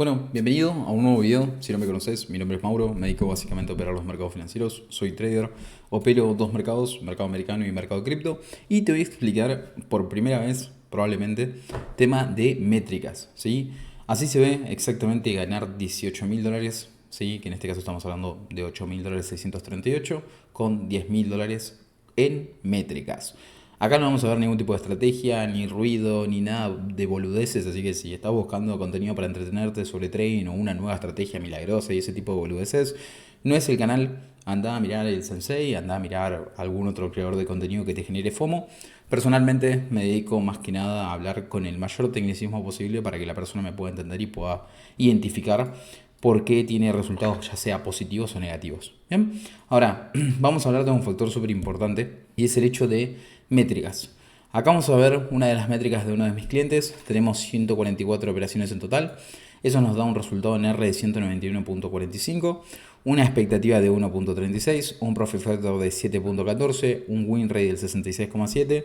Bueno, bienvenido a un nuevo video. Si no me conoces, mi nombre es Mauro, me dedico básicamente a operar los mercados financieros, soy trader, opero dos mercados, mercado americano y mercado cripto, y te voy a explicar por primera vez, probablemente, tema de métricas, ¿sí? Así se ve exactamente ganar $18.000, ¿sí? Que en este caso estamos hablando de $8.638 con $10.000 en métricas. Acá no vamos a ver ningún tipo de estrategia, ni ruido, ni nada de boludeces, así que si estás buscando contenido para entretenerte sobre trading o una nueva estrategia milagrosa y ese tipo de boludeces, no es el canal. Anda a mirar el Sensei, anda a mirar algún otro creador de contenido que te genere FOMO. Personalmente me dedico más que nada a hablar con el mayor tecnicismo posible para que la persona me pueda entender y pueda identificar por qué tiene resultados ya sea positivos o negativos. Bien, ahora vamos a hablar de un factor súper importante y es el hecho de métricas. Acá vamos a ver una de las métricas de uno de mis clientes. Tenemos 144 operaciones en total. Eso nos da un resultado en R de 191.45, una expectativa de 1.36, un profit factor de 7.14, un win rate del 66.7,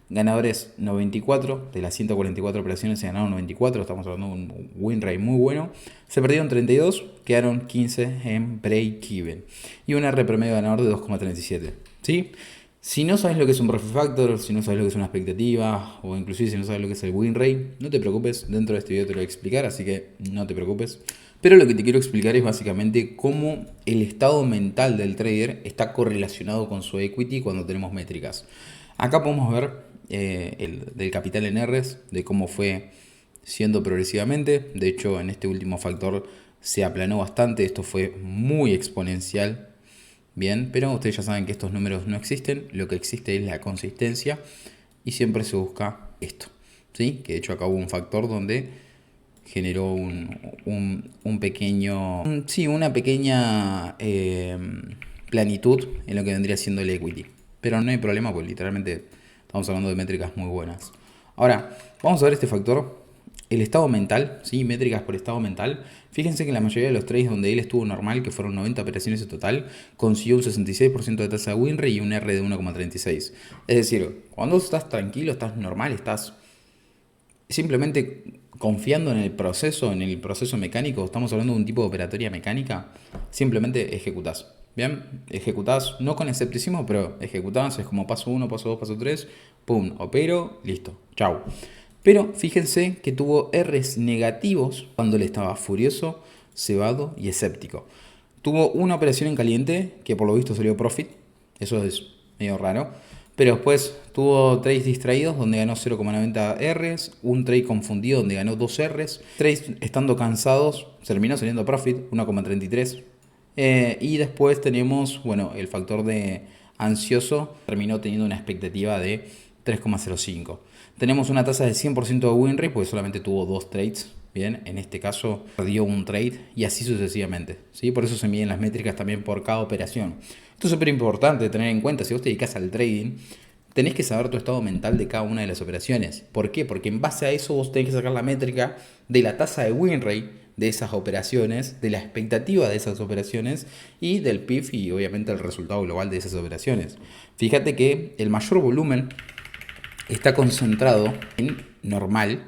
ganadores 94, de las 144 operaciones se ganaron 94, estamos hablando de un win rate muy bueno. Se perdieron 32, quedaron 15 en break-even y un R promedio ganador de 2.37. ¿Sí? Si no sabes lo que es un profit factor, si no sabes lo que es una expectativa, o inclusive si no sabes lo que es el win rate, no te preocupes, dentro de este video te lo voy a explicar, así que no te preocupes. Pero lo que te quiero explicar es básicamente cómo el estado mental del trader está correlacionado con su equity cuando tenemos métricas. Acá podemos ver del capital en Rs, de cómo fue siendo progresivamente. De hecho, en este último factor se aplanó bastante, esto fue muy exponencial. Bien, pero ustedes ya saben que estos números no existen, lo que existe es la consistencia y siempre se busca esto, ¿sí? Que de hecho acá hubo un factor donde generó un pequeño, sí, una pequeña planitud en lo que vendría siendo el equity. Pero no hay problema porque literalmente estamos hablando de métricas muy buenas. Ahora, vamos a ver este factor. El estado mental, ¿sí? Métricas por estado mental. Fíjense que la mayoría de los trades donde él estuvo normal, que fueron 90 operaciones en total, consiguió un 66% de tasa de win rate y un R de 1.36. Es decir, cuando estás tranquilo, estás normal, estás simplemente confiando en el proceso mecánico, estamos hablando de un tipo de operatoria mecánica, simplemente ejecutás. Bien, ejecutás no con escepticismo, pero ejecutás, es como paso 1, paso 2, paso 3, pum, opero, listo, chau. Pero fíjense que tuvo R's negativos cuando él estaba furioso, cebado y escéptico. Tuvo una operación en caliente que por lo visto salió profit, eso es medio raro. Pero después tuvo trades distraídos donde ganó 0.90 Rs, un trade confundido donde ganó 2 Rs, trades estando cansados terminó saliendo profit 1.33. Y después tenemos, bueno, el factor de ansioso terminó teniendo una expectativa de 3.05. Tenemos una tasa de 100% de win rate porque solamente tuvo 2 trades. Bien, en este caso perdió un trade y así sucesivamente, ¿sí? Por eso se miden las métricas también por cada operación. Esto es súper importante tener en cuenta. Si vos te dedicas al trading, tenés que saber tu estado mental de cada una de las operaciones. ¿Por qué? Porque en base a eso vos tenés que sacar la métrica de la tasa de win rate de esas operaciones, de la expectativa de esas operaciones y del PIF y obviamente el resultado global de esas operaciones. Fíjate que el mayor volumen está concentrado en normal,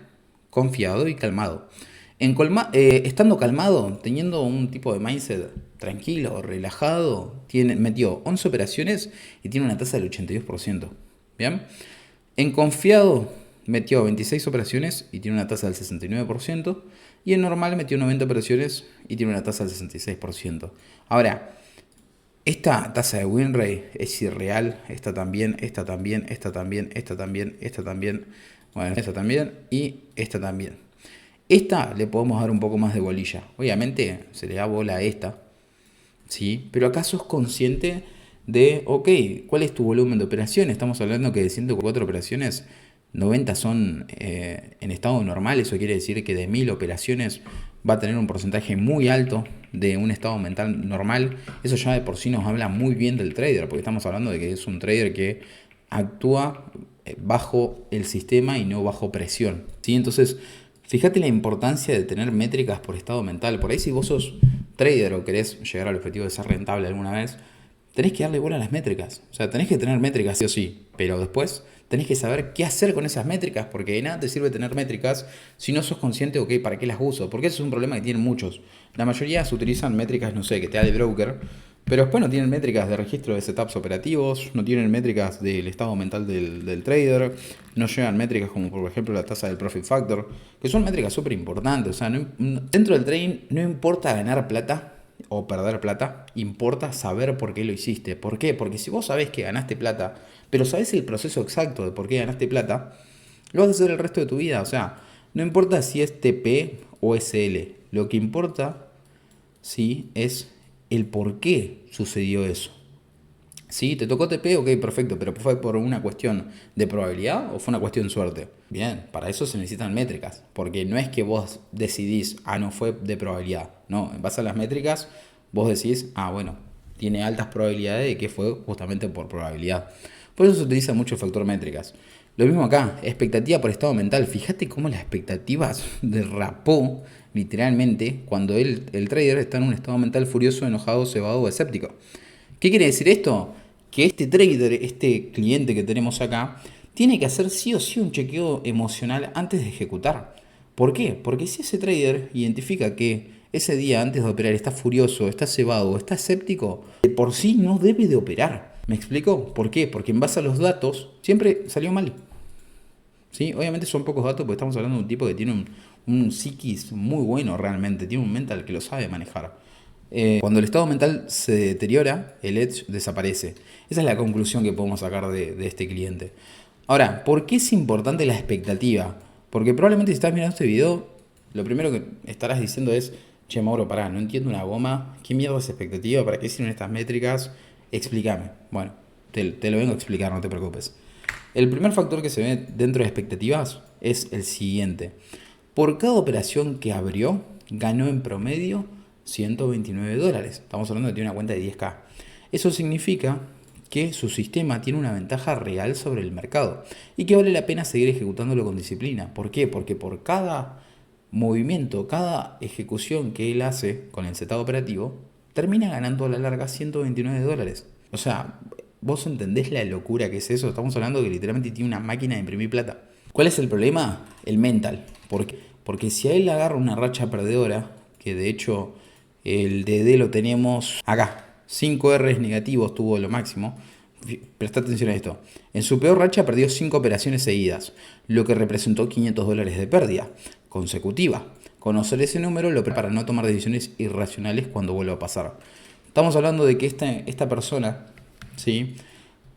confiado y calmado. Estando calmado, teniendo un tipo de mindset tranquilo, relajado, metió 11 operaciones y tiene una tasa del 82%. ¿Bien? En confiado metió 26 operaciones y tiene una tasa del 69%. Y en normal metió 90 operaciones y tiene una tasa del 66%. Ahora, esta tasa de win rate es irreal. Esta también, esta también, esta también, esta también, esta también. Bueno, esta también y esta también. Esta le podemos dar un poco más de bolilla. Obviamente se le da bola a esta, ¿sí? Pero acá sos consciente de, ok, ¿cuál es tu volumen de operaciones? Estamos hablando que de 104 operaciones, 90 son en estado normal. Eso quiere decir que de 1000 operaciones va a tener un porcentaje muy alto de un estado mental normal. Eso ya de por sí nos habla muy bien del trader, porque estamos hablando de que es un trader que actúa bajo el sistema y no bajo presión, ¿sí? Entonces, fíjate la importancia de tener métricas por estado mental. Por ahí si vos sos trader o querés llegar al objetivo de ser rentable alguna vez, tenés que darle bola a las métricas. O sea, tenés que tener métricas sí o sí, pero después tenés que saber qué hacer con esas métricas, porque de nada te sirve tener métricas si no sos consciente, ok, ¿para qué las uso? Porque ese es un problema que tienen muchos. La mayoría se utilizan métricas, no sé, que te da el broker, pero después no tienen métricas de registro de setups operativos, no tienen métricas del estado mental del trader, no llevan métricas como por ejemplo la tasa del profit factor, que son métricas súper importantes. O sea, dentro del trading no importa ganar plata o perder plata, importa saber por qué lo hiciste. ¿Por qué? Porque si vos sabés que ganaste plata, pero sabés el proceso exacto de por qué ganaste plata, lo vas a hacer el resto de tu vida. O sea, no importa si es TP o SL, lo que importa, sí, es el por qué sucedió eso. ¿Sí? ¿Te tocó TP? Ok, perfecto, pero ¿fue por una cuestión de probabilidad o fue una cuestión de suerte? Bien, para eso se necesitan métricas, porque no es que vos decidís, no fue de probabilidad. No, en base a las métricas, vos decís, bueno, tiene altas probabilidades de que fue justamente por probabilidad. Por eso se utiliza mucho el factor métricas. Lo mismo acá, expectativa por estado mental. Fíjate cómo las expectativas derrapó literalmente cuando el trader está en un estado mental furioso, enojado, cebado o escéptico. ¿Qué quiere decir esto? Que este trader, este cliente que tenemos acá, tiene que hacer sí o sí un chequeo emocional antes de ejecutar. ¿Por qué? Porque si ese trader identifica que ese día antes de operar está furioso, está cebado o está escéptico, de por sí no debe de operar. ¿Me explico? ¿Por qué? Porque en base a los datos siempre salió mal. ¿Sí? Obviamente son pocos datos porque estamos hablando de un tipo que tiene un psiquis muy bueno realmente, tiene un mental que lo sabe manejar. Cuando el estado mental se deteriora, el edge desaparece. Esa es la conclusión que podemos sacar de este cliente. Ahora, ¿por qué es importante la expectativa? Porque probablemente si estás mirando este video, lo primero que estarás diciendo es, che Mauro, pará, no entiendo una goma, ¿qué mierda es expectativa? ¿Para qué sirven estas métricas? Explícame. Bueno, te lo vengo a explicar, no te preocupes. El primer factor que se ve dentro de expectativas es el siguiente. Por cada operación que abrió, ganó en promedio $129. Estamos hablando de que tiene una cuenta de 10K. Eso significa que su sistema tiene una ventaja real sobre el mercado y que vale la pena seguir ejecutándolo con disciplina. ¿Por qué? Porque por cada movimiento, cada ejecución que él hace con el setup operativo, termina ganando a la larga $129. O sea, ¿vos entendés la locura que es eso? Estamos hablando que literalmente tiene una máquina de imprimir plata. ¿Cuál es el problema? El mental. ¿Por qué? Porque si a él le agarra una racha perdedora, que de hecho el DD lo tenemos acá, 5 Rs negativos tuvo lo máximo. Presta atención a esto. En su peor racha perdió 5 operaciones seguidas, lo que representó $500 de pérdida consecutiva. Conocer ese número lo prepara para no tomar decisiones irracionales cuando vuelva a pasar. Estamos hablando de que esta persona, ¿sí?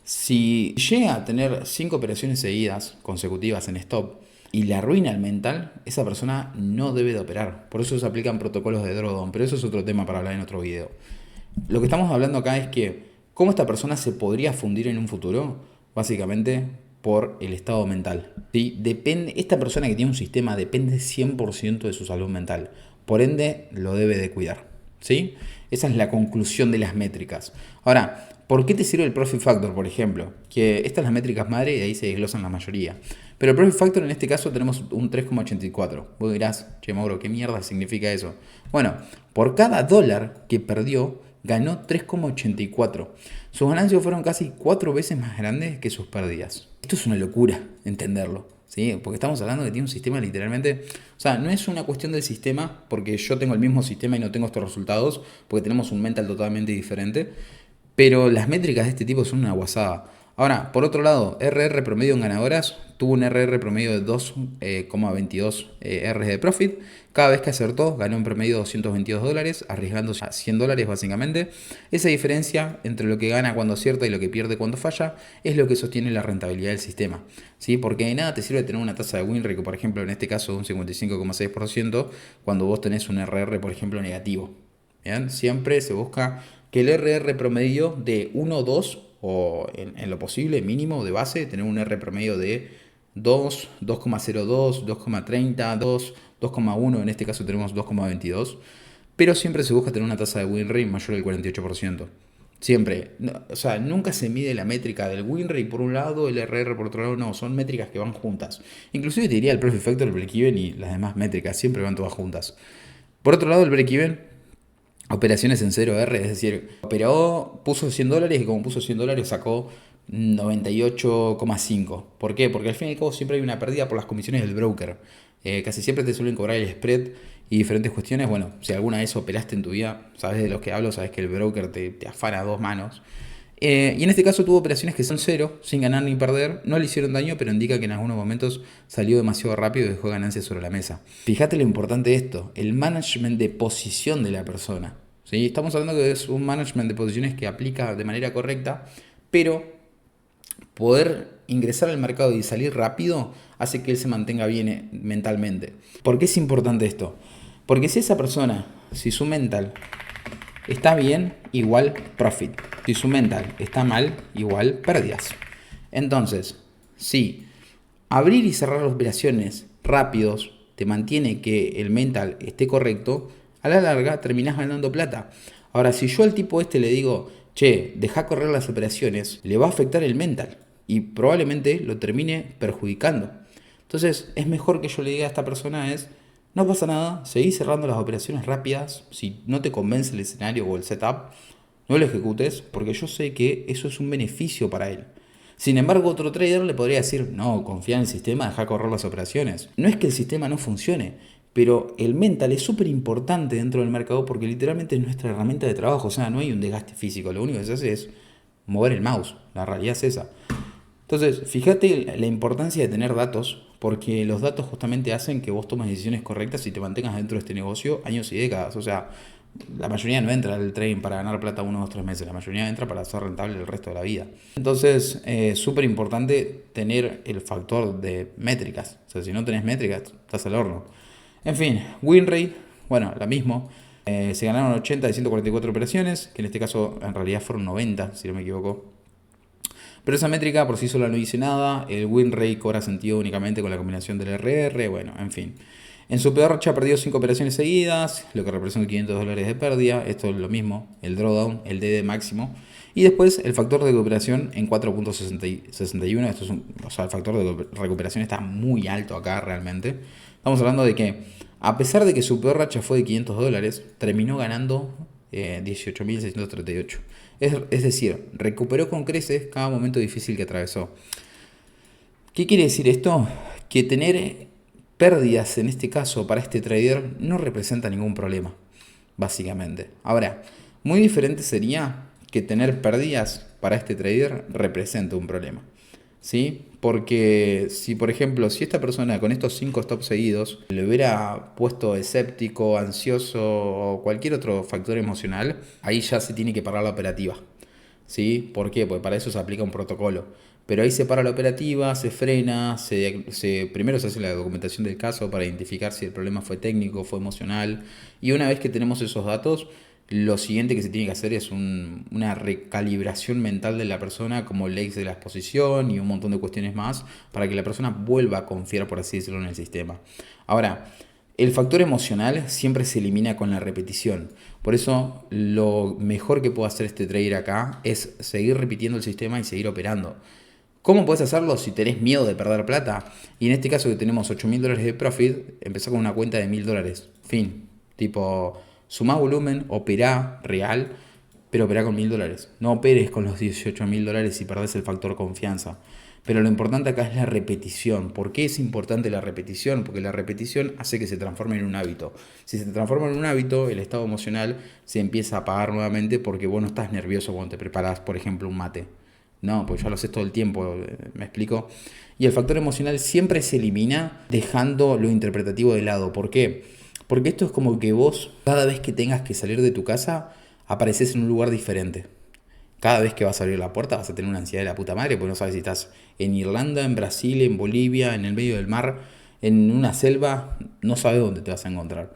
Si llega a tener 5 operaciones seguidas consecutivas en stop y le arruina el mental, esa persona no debe de operar. Por eso se aplican protocolos de drawdown, pero eso es otro tema para hablar en otro video. Lo que estamos hablando acá es que cómo esta persona se podría fundir en un futuro, básicamente por el estado mental. ¿Sí? Esta persona que tiene un sistema depende 100% de su salud mental. Por ende, lo debe de cuidar. ¿Sí? Esa es la conclusión de las métricas. Ahora, ¿por qué te sirve el Profit Factor, por ejemplo? Que estas son las métricas madre y ahí se desglosan la mayoría. Pero el Profit Factor en este caso tenemos un 3,84. Vos dirás, che Mauro, ¿qué mierda significa eso? Bueno, por cada dólar que perdió, ganó 3,84. Sus ganancias fueron casi 4 veces más grandes que sus pérdidas. Esto es una locura entenderlo, ¿sí? Porque estamos hablando de que tiene un sistema literalmente... O sea, no es una cuestión del sistema, porque yo tengo el mismo sistema y no tengo estos resultados, porque tenemos un mental totalmente diferente, pero las métricas de este tipo son una guasada. Ahora, por otro lado, RR promedio en ganadoras, tuvo un RR promedio de 2,22 Rs de profit. Cada vez que acertó, ganó en promedio $222, arriesgándose a $100 básicamente. Esa diferencia entre lo que gana cuando acierta y lo que pierde cuando falla es lo que sostiene la rentabilidad del sistema. ¿Sí? Porque de nada te sirve tener una tasa de win rate, por ejemplo, en este caso de un 55,6%, cuando vos tenés un RR, por ejemplo, negativo. ¿Bien? Siempre se busca que el RR promedio de 1 o 2, o en lo posible mínimo de base, tener un R promedio de 2, 2,02, 2,30, 2, 2,1, en este caso tenemos 2,22, pero siempre se busca tener una tasa de win rate mayor del 48%. Siempre, o sea, nunca se mide la métrica del win rate por un lado, el RR por otro lado, no, son métricas que van juntas. Inclusive te diría el Profit Factor, el break-even y las demás métricas, siempre van todas juntas. Por otro lado, el break-even, operaciones en 0R, es decir, operó, puso $100 y como puso $100 sacó 98,5. ¿Por qué? Porque al fin y al cabo siempre hay una pérdida por las comisiones del broker. Casi siempre te suelen cobrar el spread y diferentes cuestiones. Bueno, si alguna vez operaste en tu vida, sabes de lo que hablo, sabes que el broker te afana a dos manos. Y en este caso tuvo operaciones que son cero, sin ganar ni perder, no le hicieron daño, pero indica que en algunos momentos salió demasiado rápido y dejó ganancias sobre la mesa. Fíjate lo importante de esto, el management de posición de la persona. ¿Sí? Estamos hablando que es un management de posiciones que aplica de manera correcta, pero poder ingresar al mercado y salir rápido hace que él se mantenga bien mentalmente. ¿Por qué es importante esto? Porque si esa persona, si su mental está bien, igual profit. Si su mental está mal, igual pérdidas. Entonces, si abrir y cerrar las operaciones rápidos te mantiene que el mental esté correcto, a la larga terminás ganando plata. Ahora, si yo al tipo este le digo, che, deja correr las operaciones, le va a afectar el mental y probablemente lo termine perjudicando. Entonces, es mejor que yo le diga a esta persona no pasa nada, seguí cerrando las operaciones rápidas. Si no te convence el escenario o el setup, no lo ejecutes, porque yo sé que eso es un beneficio para él. Sin embargo, otro trader le podría decir, no, confía en el sistema, deja correr las operaciones. No es que el sistema no funcione, pero el mental es súper importante dentro del mercado porque literalmente es nuestra herramienta de trabajo. O sea, no hay un desgaste físico, lo único que se hace es mover el mouse. La realidad es esa. Entonces, fíjate la importancia de tener datos, porque los datos justamente hacen que vos tomes decisiones correctas y te mantengas dentro de este negocio años y décadas. O sea, la mayoría no entra al trading para ganar plata 1, 2, 3 meses, la mayoría entra para ser rentable el resto de la vida. Entonces, súper importante tener el factor de métricas. O sea, si no tenés métricas, estás al horno. En fin, win rate, bueno, la mismo. Se ganaron 80 de 144 operaciones, que en este caso en realidad fueron 90, si no me equivoco. Pero esa métrica por sí sola no dice nada, el win rate cobra sentido únicamente con la combinación del RR, bueno, en fin. En su peor racha perdió 5 operaciones seguidas, lo que representa $500 de pérdida, esto es lo mismo, el drawdown, el DD máximo. Y después el factor de recuperación en 4.61, esto es o sea, el factor de recuperación está muy alto acá realmente. Estamos hablando de que a pesar de que su peor racha fue de $500, terminó ganando 18.638. Es decir, recuperó con creces cada momento difícil que atravesó. ¿Qué quiere decir esto? Que tener pérdidas en este caso para este trader no representa ningún problema, básicamente. Ahora, muy diferente sería que tener pérdidas para este trader represente un problema. ¿Sí? Porque si, por ejemplo, si esta persona con estos 5 stops seguidos le hubiera puesto escéptico, ansioso o cualquier otro factor emocional, ahí ya se tiene que parar la operativa. ¿Sí? ¿Por qué? Porque para eso se aplica un protocolo. Pero ahí se para la operativa, se frena, primero se hace la documentación del caso para identificar si el problema fue técnico, fue emocional. Y una vez que tenemos esos datos, lo siguiente que se tiene que hacer es una recalibración mental de la persona, como leaks de la exposición y un montón de cuestiones más, para que la persona vuelva a confiar, por así decirlo, en el sistema. Ahora, el factor emocional siempre se elimina con la repetición. Por eso, lo mejor que puede hacer este trader acá es seguir repitiendo el sistema y seguir operando. ¿Cómo puedes hacerlo si tenés miedo de perder plata? Y en este caso que tenemos $8.000 de profit, empezá con una cuenta de $1.000. Fin. Tipo, sumá volumen, operá real, pero operá con $1.000. No operes con los $18.000 y perdés el factor confianza. Pero lo importante acá es la repetición. ¿Por qué es importante la repetición? Porque la repetición hace que se transforme en un hábito. Si se transforma en un hábito, el estado emocional se empieza a apagar nuevamente porque vos no estás nervioso cuando te preparás, por ejemplo, un mate. No, pues ya lo haces todo el tiempo, ¿me explico? Y el factor emocional siempre se elimina dejando lo interpretativo de lado. ¿Por qué? Porque esto es como que vos, cada vez que tengas que salir de tu casa, apareces en un lugar diferente. Cada vez que vas a abrir la puerta vas a tener una ansiedad de la puta madre, porque no sabes si estás en Irlanda, en Brasil, en Bolivia, en el medio del mar, en una selva, no sabes dónde te vas a encontrar.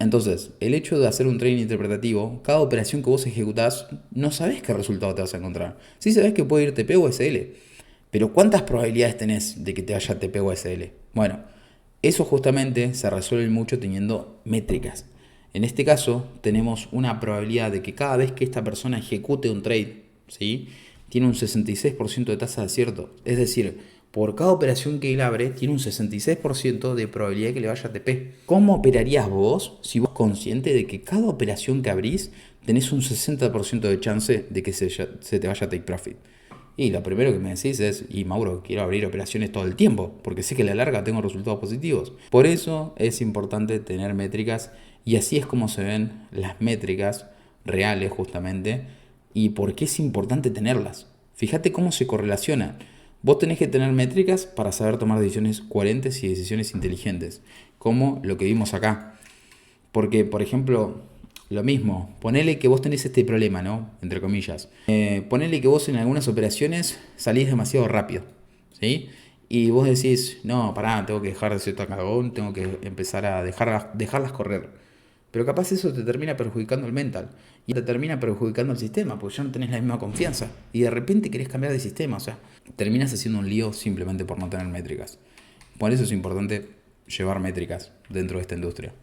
Entonces, el hecho de hacer un trading interpretativo, cada operación que vos ejecutás, no sabés qué resultado te vas a encontrar. Sí sabés que puede ir TP o SL, pero ¿cuántas probabilidades tenés de que te vaya TP o SL? Bueno, eso justamente se resuelve mucho teniendo métricas. En este caso, tenemos una probabilidad de que cada vez que esta persona ejecute un trade, ¿sí?, tiene un 66% de tasa de acierto. Es decir, por cada operación que él abre, tiene un 66% de probabilidad de que le vaya a TP. ¿Cómo operarías vos si vos consciente de que cada operación que abrís tenés un 60% de chance de que se te vaya a take profit? Y lo primero que me decís es, y Mauro, quiero abrir operaciones todo el tiempo, porque sé que a la larga tengo resultados positivos. Por eso es importante tener métricas, y así es como se ven las métricas reales justamente, y por qué es importante tenerlas. Fíjate cómo se correlacionan. Vos tenés que tener métricas para saber tomar decisiones coherentes y decisiones inteligentes, como lo que vimos acá. Porque, por ejemplo, lo mismo, ponele que vos tenés este problema, ¿no? Entre comillas. Ponele que vos en algunas operaciones salís demasiado rápido, ¿sí? Y vos decís, no, pará, tengo que dejar de ser tan cagón, tengo que empezar a dejarlas correr. Pero capaz eso te termina perjudicando el mental y te termina perjudicando el sistema, porque ya no tenés la misma confianza. Y de repente querés cambiar de sistema, o sea, terminas haciendo un lío simplemente por no tener métricas. Por eso es importante llevar métricas dentro de esta industria.